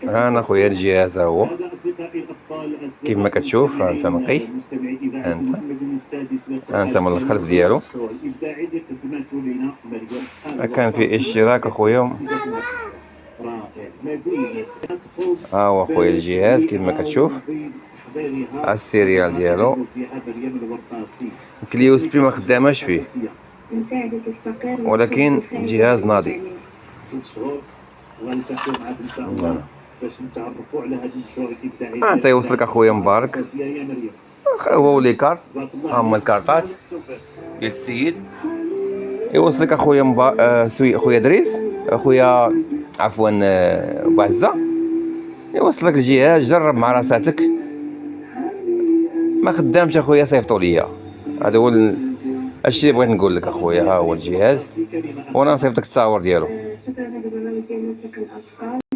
ها انا خويا الجهاز ها هو كيف ما كتشوف. ها انت نقي، ها انت من الخلف ديالو. كان في اشتراك اخويا. ها هو خويا الجهاز كيف ما كتشوف. السيريال ديالو الكلي USB ما خداماش فيه، ولكن الجهاز ناضي. انت يوصلك اخويا مبارك. هو ولي كارت، هما الكارطات ديال السيد. يوصلك اخويا خويا دريس، اخويا عفوا بوعزة. يوصلك الجهاز، جرب مع راساتك. ما خدامش اخويا صيفطوا ليا. هذا هو الشيء اللي بغيت نقول لك اخويا. ها هو الجهاز وانا نصيفطك التصاور ديالو.